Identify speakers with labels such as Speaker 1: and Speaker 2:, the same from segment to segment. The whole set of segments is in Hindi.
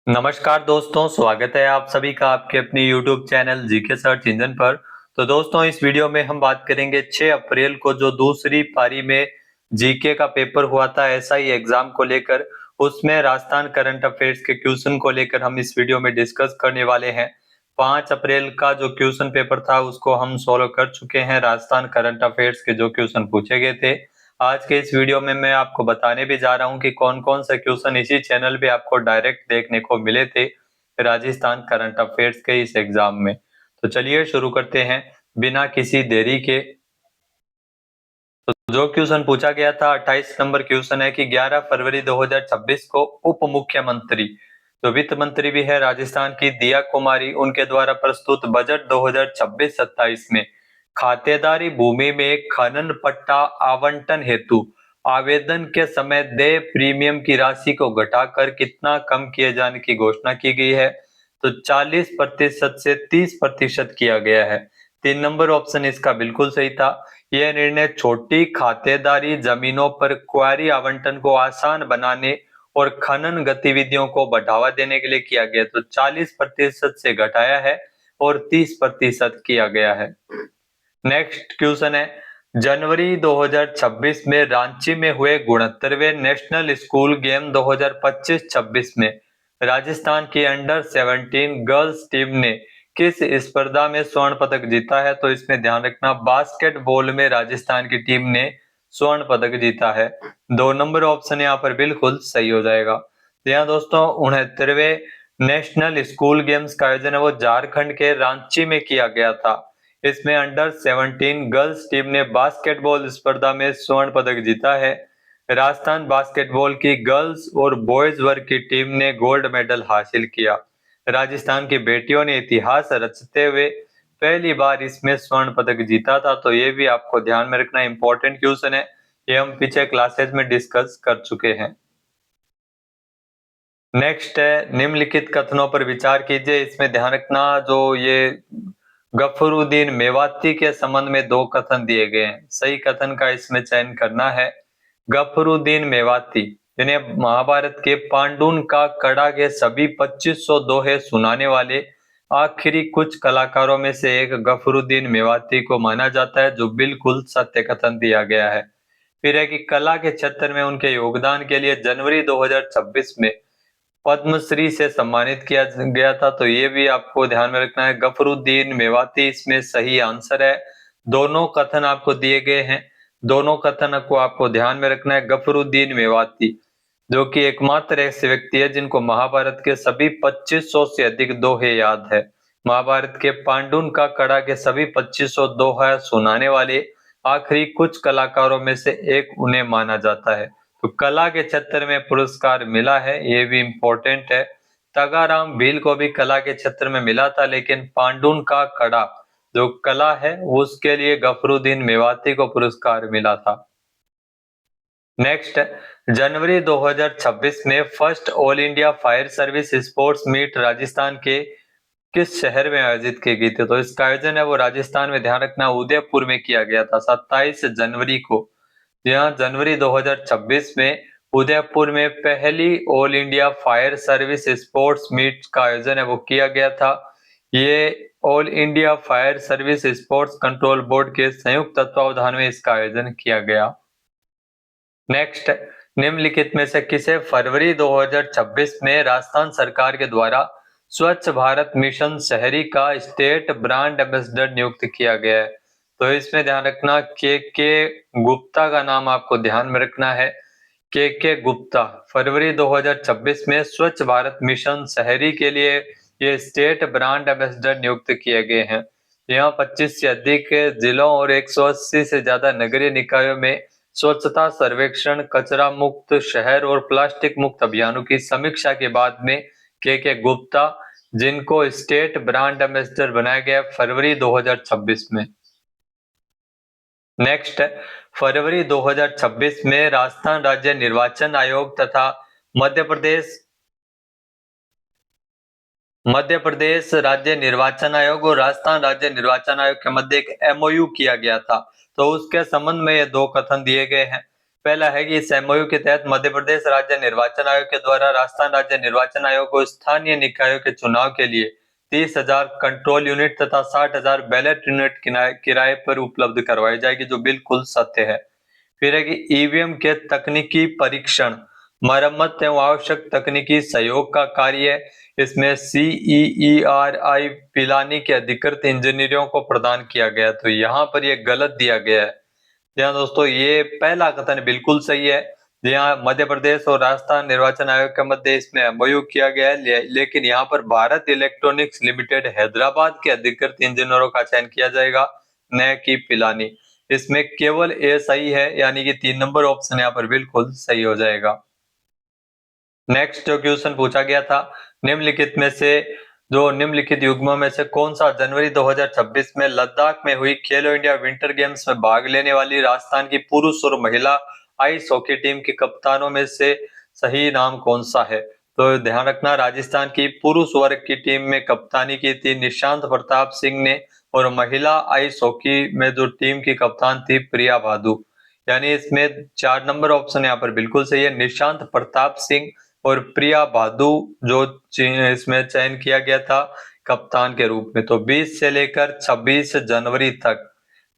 Speaker 1: नमस्कार दोस्तों, स्वागत है आप सभी का आपके अपने YouTube channel GK search engine पर। तो दोस्तों, इस वीडियो में हम बात करेंगे 6 अप्रैल को जो दूसरी पारी में जीके का पेपर हुआ था एसआई एग्जाम को लेकर, उसमें राजस्थान करंट अफेयर्स के क्वेश्चन को लेकर हम इस वीडियो में डिस्कस करने वाले हैं। 5 अप्रैल का जो क्वेश्चन पेपर था उसको हम सॉल्व कर चुके हैं। राजस्थान करंट अफेयर्स के जो क्वेश्चन पूछे गए थे, आज के इस वीडियो में मैं आपको बताने भी जा रहा हूं कि कौन-कौन से क्वेश्चन इसी चैनल पे आपको डायरेक्ट देखने को मिले थे राजस्थान करंट अफेयर्स के इस एग्जाम में। तो चलिए शुरू करते हैं बिना किसी देरी के। तो जो क्वेश्चन पूछा गया था 28 नंबर क्वेश्चन है कि 11 फरवरी 2026 को उप मुख्यमंत्री जो वित्त मंत्री भी है राजस्थान की दिया कुमारी, उनके द्वारा प्रस्तुत बजट 2026-27 में खातेदारी भूमि में खनन पट्टा आवंटन हेतु आवेदन के समय देय प्रीमियम की राशि को घटाकर कितना कम किए जाने की घोषणा की गई है। तो 40% से 30% किया गया है। 3 नंबर ऑप्शन इसका बिल्कुल सही था। यह निर्णय छोटी खातेदारी जमीनों पर क्वारी आवंटन को आसान बनाने और खनन गतिविधियों को बढ़ावा देने के लिए किया गया। तो 40% से घटाया है और 30% किया गया है। नेक्स्ट क्वेश्चन है, जनवरी 2026 में रांची में हुए 69वें नेशनल स्कूल गेम 2025-26 में राजस्थान की अंडर 17 गर्ल्स टीम ने किस स्पर्धा में स्वर्ण पदक जीता है। तो इसमें ध्यान रखना, बास्केटबॉल में राजस्थान की टीम ने स्वर्ण पदक जीता है। 2 नंबर ऑप्शन यहाँ पर बिल्कुल सही हो जाएगा। तो यहाँ दोस्तों 69वें नेशनल स्कूल गेम्स का आयोजन है वो झारखंड के रांची में किया गया था। इसमें अंडर 17 गर्ल्स टीम ने बास्केटबॉल स्पर्धा में स्वर्ण पदक जीता है। राजस्थान बास्केटबॉल की गर्ल्स और बॉयज वर्ग की टीम ने गोल्ड मेडल हासिल किया। राजस्थान की बेटियों ने इतिहास रचते हुए पहली बार इसमें स्वर्ण पदक जीता था। तो ये भी आपको ध्यान में रखना इंपॉर्टेंट क्वेश्चन है, ये हम पीछे क्लासेस में डिस्कस कर चुके हैं। नेक्स्ट है, निम्नलिखित कथनों पर विचार कीजिए। इसमें ध्यान रखना, जो ये गफरुद्दीन मेवाती के संबंध में 2 कथन दिए गए हैं, सही कथन का इसमें चयन करना है। गफरुद्दीन मेवाती जिन्हें महाभारत के पांडुन का कड़ा के सभी 2500 दोहे सुनाने वाले आखिरी कुछ कलाकारों में से एक गफरुद्दीन मेवाती को माना जाता है, जो बिल्कुल सत्य कथन दिया गया है। फिर है कि कला के क्षेत्र में उनके योगदान के लिए जनवरी 2026 में पद्मश्री से सम्मानित किया गया था। तो ये भी आपको ध्यान में रखना है, गफरुद्दीन मेवाती इसमें सही आंसर है। दोनों कथन आपको दिए गए हैं, दोनों कथन को आपको ध्यान में रखना है। गफरुद्दीन मेवाती जो कि एकमात्र ऐसे व्यक्ति है जिनको महाभारत के सभी 2500 से अधिक दोहे याद है। महाभारत के पांडुन का कड़ा के सभी 2500 दोहा सुनाने वाले आखिरी कुछ कलाकारों में से एक उन्हें माना जाता है। तो कला के क्षेत्र में पुरस्कार मिला है, ये भी इम्पोर्टेंट है। तगाराम भील को भी कला के क्षेत्र में मिला था, लेकिन पांडुन का कड़ा जो कला है उसके लिए गफरुद्दीन मेवाती को पुरस्कार मिला था। नेक्स्ट, जनवरी 2026 में first all India fire service sports meet Rajasthan के किस शहर में आयोजित की गई थी। तो इसका आयोजन है वो राजस्थान में, ध्यान रखना, उदयपुर में किया गया था 27 जनवरी को। यहाँ जनवरी 2026 में उदयपुर में पहली all India fire service sports meet का आयोजन है वो किया गया था। ये all India fire service sports control board के संयुक्त तत्वावधान में इसका आयोजन किया गया। नेक्स्ट, निम्नलिखित में से किसे फरवरी 2026 में राजस्थान सरकार के द्वारा स्वच्छ भारत मिशन शहरी का स्टेट ब्रांड एम्बेसडर नियुक्त किया गया है। तो इसमें ध्यान रखना, के गुप्ता का नाम आपको ध्यान में रखना है। के गुप्ता फरवरी 2026 में स्वच्छ भारत मिशन शहरी के लिए ये स्टेट ब्रांड एम्बेसडर नियुक्त किए गए हैं। यहाँ 25 से अधिक जिलों और 180 से ज्यादा नगरीय निकायों में स्वच्छता सर्वेक्षण, कचरा मुक्त शहर और प्लास्टिक मुक्त अभियानों की समीक्षा के बाद में के गुप्ता, जिनको स्टेट ब्रांड एम्बेसडर बनाया गया फरवरी 2026 में। नेक्स्ट, फरवरी 2026 में राजस्थान राज्य निर्वाचन आयोग तथा मध्य प्रदेश राज्य निर्वाचन आयोग और राजस्थान राज्य निर्वाचन आयोग के मध्य एक एमओयू किया गया था। तो उसके संबंध में ये 2 कथन दिए गए हैं। पहला है कि इस एमओयू के तहत मध्य प्रदेश राज्य निर्वाचन आयोग के द्वारा राजस्थान राज्य निर्वाचन आयोग को स्थानीय निकायों के चुनाव के लिए 30,000 कंट्रोल यूनिट तथा 60,000 बैलेट यूनिट किराए पर उपलब्ध करवाई जाएगी, जो बिल्कुल सत्य है। फिर है कि ईवीएम के तकनीकी परीक्षण, मरम्मत एवं आवश्यक तकनीकी सहयोग का कार्य इसमें CEERI पिलानी के अधिकृत इंजीनियरों को प्रदान किया गया। तो यहाँ पर ये गलत दिया गया है। जी हाँ दोस्तों, ये पहला कथन बिल्कुल सही है। जी हाँ, मध्य प्रदेश और राजस्थान निर्वाचन आयोग के मध्य इसमें एमओयू किया गया है, लेकिन यहाँ पर भारत इलेक्ट्रॉनिक्स लिमिटेड हैदराबाद के अधिकृत इंजीनियरों का चयन किया जाएगा, न कि पिलानी। इसमें केवल ए सही है, यानी कि 3 नंबर ऑप्शन यहाँ पर बिल्कुल सही हो जाएगा। नेक्स्ट जो क्वेश्चन पूछा गया था, निम्नलिखित युग्मों में से कौन सा जनवरी 2026 में लद्दाख में हुई खेलो इंडिया विंटर गेम्स में भाग लेने वाली राजस्थान की पुरुष और महिला आइस हॉकी टीम के कप्तानों में से सही नाम कौन सा है? तो ध्यान रखना, राजस्थान की पुरुष वर्ग की टीम में कप्तानी की थी निशांत प्रताप सिंह ने, और महिला आइस हॉकी में जो टीम की कप्तान थी प्रिया भादु। यानी इसमें 4 नंबर ऑप्शन यहाँ पर बिल्कुल सही है, निशांत प्रताप सिंह और प्रिया भादु जो इसमें चयन किया गया था कप्तान के रूप में। तो 20 से लेकर 26 जनवरी तक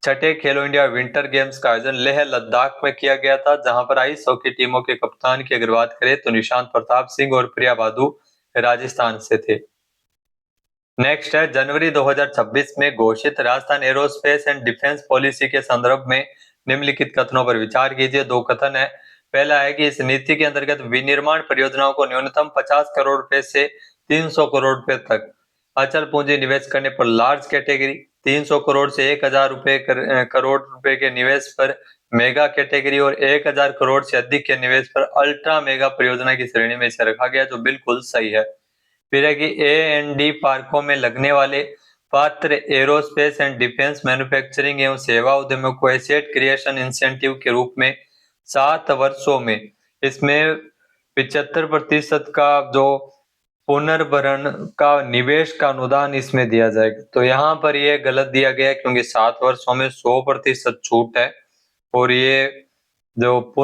Speaker 1: छठे खेलो इंडिया विंटर गेम्स का आयोजन लेह लद्दाख में किया गया था, जहां पर आइस हॉकी टीमों के कप्तान की अगर बात करें तो निशांत प्रताप सिंह और प्रिया भादु राजस्थान से थे। नेक्स्ट है, जनवरी 2026 में घोषित Rajasthan aerospace and defence policy के संदर्भ में निम्नलिखित कथनों पर विचार कीजिए। 2 कथन है। पहला है कि इस नीति के अंतर्गत विनिर्माण परियोजनाओं को न्यूनतम 50 करोड़ रुपए से 300 करोड़ रुपए तक अचल पूंजी निवेश करने पर लार्ज कैटेगरी, 300 करोड़ से 1000 करोड़ रुपए के निवेश पर मेगा कैटेगरी और 1000 करोड़ से अधिक के निवेश पर अल्ट्रा मेगा परियोजना की श्रेणी में इसे रखा गया, जो बिल्कुल सही है। फिर है कि A&D पार्कों में लगने वाले पात्र एरोस्पेस एंड डिफेंस मैन्युफैक्चरिंग एवं सेवा उद्यमों को एसेट क्रिएशन इंसेंटिव के रूप में 7 वर्षों में इसमें 75% का जो पुनर्भरण का निवेश का अनुदान इसमें दिया जाएगा। तो यहाँ पर ये गलत दिया गया है, क्योंकि 7 वर्षों में 100% छूट है। और ये जो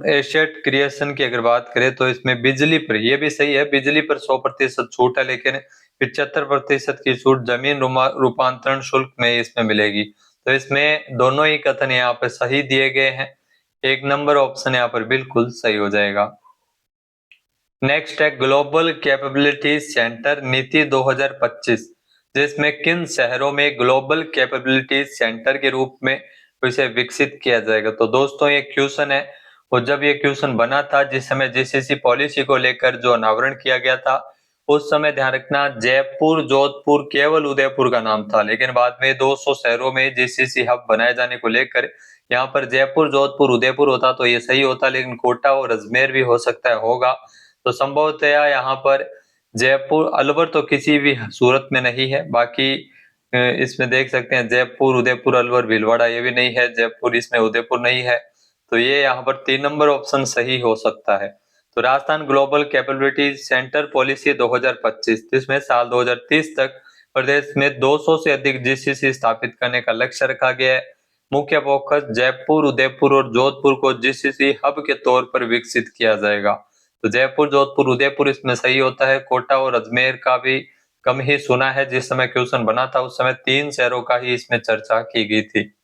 Speaker 1: एसेट क्रिएशन की अगर बात करें तो इसमें बिजली पर, ये भी सही है, बिजली पर 100% छूट है, लेकिन 75% की छूट जमीन रूपांतरण शुल्क में इसमें मिलेगी। तो इसमें दोनों ही कथन यहाँ पे सही दिए गए हैं। 1 नंबर ऑप्शन यहाँ पर बिल्कुल सही हो जाएगा। नेक्स्ट है, ग्लोबल कैपेबिलिटी सेंटर नीति 2025, जिसमें किन शहरों में ग्लोबल कैपेबिलिटी सेंटर के रूप में इसे विकसित किया जाएगा? तो दोस्तों ये क्वेश्चन है, और जब ये क्वेश्चन बना था जिस समय जीसीसी पॉलिसी को लेकर जो अनावरण किया गया था, उस समय ध्यान रखना जयपुर, जोधपुर, केवल उदयपुर का नाम था, लेकिन बाद में 200 शहरों में जीसीसी हब बनाए जाने को लेकर यहाँ पर जयपुर, जोधपुर, उदयपुर होता तो ये सही होता, लेकिन कोटा और अजमेर भी हो सकता है होगा। तो संभवतया यहाँ पर जयपुर, अलवर तो किसी भी सूरत में नहीं है। बाकी इसमें देख सकते हैं जयपुर, उदयपुर, अलवर, भीलवाड़ा ये भी नहीं है, जयपुर इसमें उदयपुर नहीं है। तो ये यहाँ पर 3 नंबर ऑप्शन सही हो सकता है। तो Rajasthan global capability centre policy 2025, जिसमें साल 2030 तक प्रदेश में 200 से अधिक जीसीसी स्थापित करने का लक्ष्य रखा गया है। मुख्य फोकस जयपुर, उदयपुर और जोधपुर को जीसीसी हब के तौर पर विकसित किया जाएगा। तो जयपुर, जोधपुर, उदयपुर इसमें सही होता है। कोटा और अजमेर का भी कम ही सुना है, जिस समय क्वेश्चन बना था उस समय 3 शहरों का ही इसमें चर्चा की गई थी।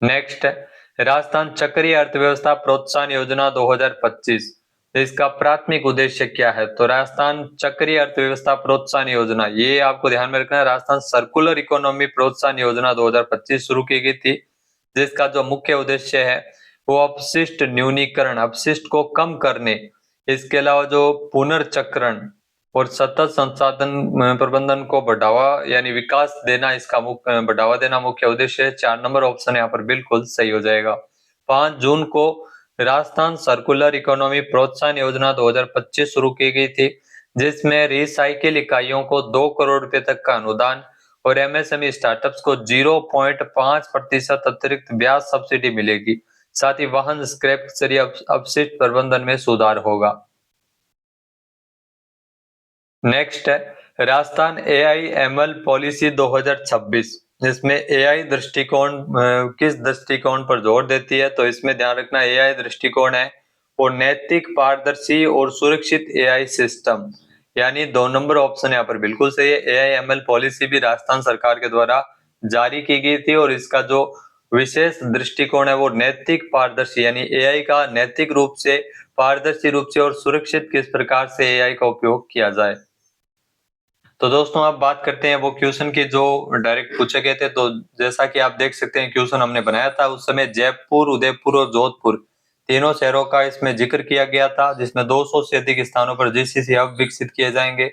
Speaker 1: नेक्स्ट है, राजस्थान चक्रीय अर्थव्यवस्था प्रोत्साहन योजना 2025, इसका प्राथमिक उद्देश्य क्या है? तो राजस्थान चक्रीय अर्थव्यवस्था प्रोत्साहन योजना, ये आपको ध्यान में रखना है, राजस्थान सर्कुलर इकोनॉमी प्रोत्साहन योजना 2025 शुरू की गई थी, जिसका जो मुख्य उद्देश्य है वो अपशिष्ट न्यूनीकरण, अपशिष्ट को कम करने, इसके अलावा जो पुनर्चक्रण और सतत संसाधन प्रबंधन को बढ़ावा यानी विकास देना, इसका बढ़ावा देना मुख्य उद्देश्य है। 4 नंबर ऑप्शन यहाँ पर बिल्कुल सही हो जाएगा। 5 जून को राजस्थान सर्कुलर इकोनॉमी प्रोत्साहन योजना 2025 शुरू की गई थी, जिसमें रिसाइकिल इकाइयों को 2 करोड़ रुपए तक का अनुदान और एमएसएमई स्टार्टअप्स को 0.5% अतिरिक्त ब्याज सब्सिडी मिलेगी। साथ ही वाहन स्क्रैप के जरिए अपशिष्ट प्रबंधन में सुधार होगा। नेक्स्ट है, राजस्थान एआईएमएल पॉलिसी 2026, जिसमें एआई दृष्टिकोण किस दृष्टिकोण पर जोर देती है, तो इसमें ध्यान रखना एआई दृष्टिकोण है और नैतिक, पारदर्शी और सुरक्षित एआई सिस्टम, यानी 2 नंबर ऑप्शन यहाँ पर बिल्कुल सही है। एआई एमएल पॉलिसी भी राजस्थान सरकार के द्वारा जारी की गई थी और इसका जो विशेष दृष्टिकोण है वो नैतिक, पारदर्शी, यानी एआई का नैतिक रूप से, पारदर्शी रूप से और सुरक्षित किस प्रकार से एआई का उपयोग किया जाए। तो दोस्तों अब बात करते हैं वो क्वेश्चन की जो डायरेक्ट पूछे गए थे। तो जैसा कि आप देख सकते हैं क्वेश्चन हमने बनाया था, उस समय जयपुर, उदयपुर और जोधपुर तीनों शहरों का इसमें जिक्र किया गया था, जिसमें 200 से अधिक स्थानों पर जीसीसी हब विकसित किए जाएंगे।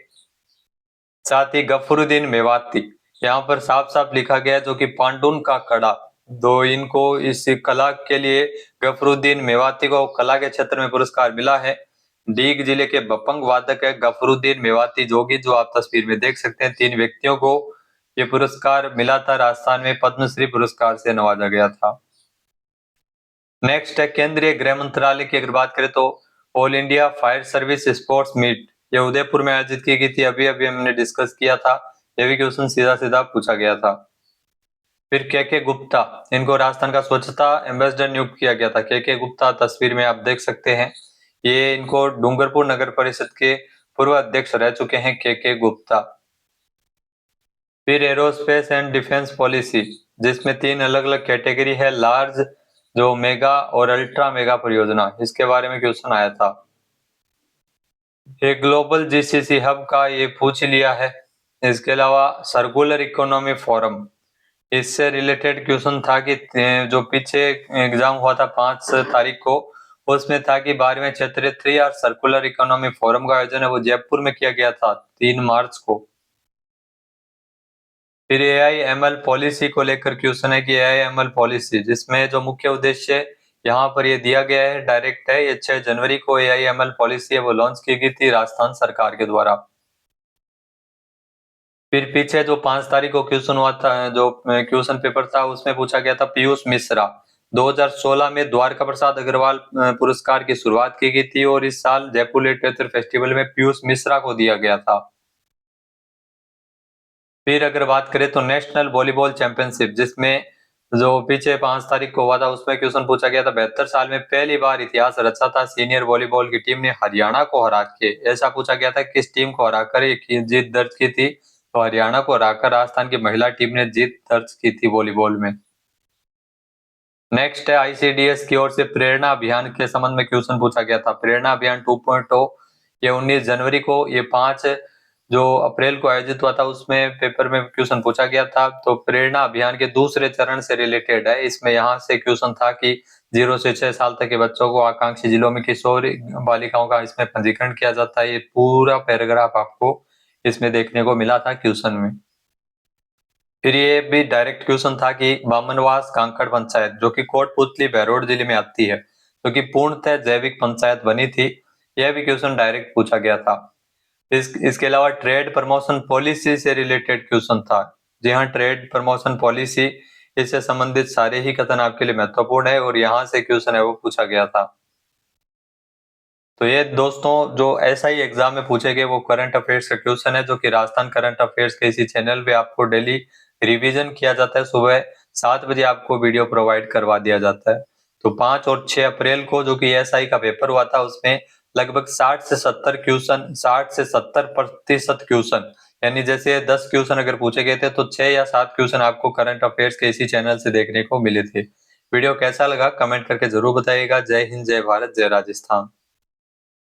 Speaker 1: साथ ही गफरुद्दीन मेवाती, यहाँ पर साफ साफ लिखा गया है जो कि पांडुन का कड़ा, दो इनको इस कला के लिए गफरुद्दीन मेवाती को कला के क्षेत्र में पुरस्कार मिला है। डीग जिले के बपंग वादक है गफरुद्दीन मेवाती जोगी, जो आप तस्वीर में देख सकते हैं। 3 व्यक्तियों को ये पुरस्कार मिला था, राजस्थान में पद्मश्री पुरस्कार से नवाजा गया था। नेक्स्ट है केंद्रीय गृह मंत्रालय की अगर बात करें तो all India fire service sports meet, ये उदयपुर में आयोजित की गई थी, अभी अभी हमने डिस्कस किया था, ये भी क्वेश्चन सीधा सीधा पूछा गया था। फिर के गुप्ता, इनको राजस्थान का स्वच्छता एम्बेसडर नियुक्त किया गया था। के गुप्ता तस्वीर में आप देख सकते हैं, ये इनको डूंगरपुर नगर परिषद के पूर्व अध्यक्ष रह चुके हैं के गुप्ता। फिर एरोस्पेस एंड डिफेंस पॉलिसी, जिसमें 3 अलग अलग कैटेगरी है, लार्ज, जो मेगा और अल्ट्रा मेगा परियोजना, इसके बारे में क्वेश्चन आया था। एक ग्लोबल जीसीसी हब का ये पूछ लिया है। इसके अलावा सर्कुलर इकोनॉमी फोरम, इससे रिलेटेड क्वेश्चन था कि जो पीछे एग्जाम हुआ था 5 तारीख को, उसमें था कि 12वें क्षेत्रीय 3R सर्कुलर इकोनॉमी फोरम का आयोजन है वो जयपुर में किया गया था 3 मार्च को। फिर एआई एमएल पॉलिसी को लेकर क्वेश्चन है कि एआई एमएल पॉलिसी, जिसमें जो मुख्य उद्देश्य यहाँ पर ये दिया गया है डायरेक्ट है, ये 6 जनवरी को एआई एमएल पॉलिसी है वो लॉन्च की गई थी राजस्थान सरकार के द्वारा। फिर पीछे जो 5 तारीख को क्वेश्चन हुआ था, जो क्वेश्चन पेपर था, उसमें पूछा गया था पीयूष मिश्रा, 2016 में द्वारका प्रसाद अग्रवाल पुरस्कार की शुरुआत की गई थी और इस साल जयपुर लिटरेचर फेस्टिवल में पीयूष मिश्रा को दिया गया था। फिर अगर बात करें तो नेशनल वॉलीबॉल चैंपियनशिप, जिसमें जो पीछे 5 तारीख को हुआ था, उसमें क्वेश्चन पूछा गया था 72 साल में पहली बार इतिहास रचा था सीनियर वॉलीबॉल की टीम ने हरियाणा को हरा के। ऐसा पूछा गया था किस टीम को हराकर ये जीत दर्ज की थी, तो हरियाणा को हराकर राजस्थान की महिला टीम ने जीत दर्ज की थी वॉलीबॉल में। नेक्स्ट है आईसीडीएस की ओर से प्रेरणा अभियान के संबंध में क्वेश्चन पूछा गया था। प्रेरणा अभियान 2.0 ये 19 जनवरी को, ये 5 जो अप्रैल को आयोजित हुआ था, उसमें पेपर में क्वेश्चन पूछा गया था। तो प्रेरणा अभियान के दूसरे चरण से रिलेटेड है। इसमें यहाँ से क्वेश्चन था कि 0 से 6 साल तक के बच्चों को आकांक्षी जिलों में किशोर बालिकाओं का इसमें पंजीकरण किया जाता है। ये पूरा पैराग्राफ आपको इसमें देखने को मिला था क्वेश्चन में। फिर ये भी डायरेक्ट क्वेश्चन था कि बामनवास कांकड़ पंचायत, जो कि कोटपुतली बहरोड जिले में आती है, जो कि पूर्णतः जैविक पंचायत बनी थी, यह भी क्वेश्चन डायरेक्ट पूछा गया था। इसके अलावा ट्रेड प्रमोशन पॉलिसी से रिलेटेड क्वेश्चन था। जी हाँ, ट्रेड प्रमोशन पॉलिसी, इससे संबंधित सारे ही कथन आपके लिए महत्वपूर्ण है और यहाँ से क्वेश्चन है वो पूछा गया था। तो ये दोस्तों जो ऐसा ही एग्जाम में पूछे गए वो करंट अफेयर्स का क्वेश्चन है, जो कि राजस्थान करंट अफेयर्स के इसी चैनल पे आपको डेली रिवीजन किया जाता है। सुबह 7 बजे आपको वीडियो प्रोवाइड करवा दिया जाता है। तो 5 और 6 अप्रैल को जो कि एसआई का पेपर हुआ था, उसमें लगभग 60 से 70 क्वेश्चन, 60 से 70% क्वेश्चन, यानी जैसे 10 क्वेश्चन अगर पूछे गए थे तो 6 या 7 क्वेश्चन आपको करंट अफेयर्स के इसी चैनल से देखने को मिले थे। वीडियो कैसा लगा कमेंट करके जरूर बताइएगा। जय हिंद, जय भारत, जय राजस्थान।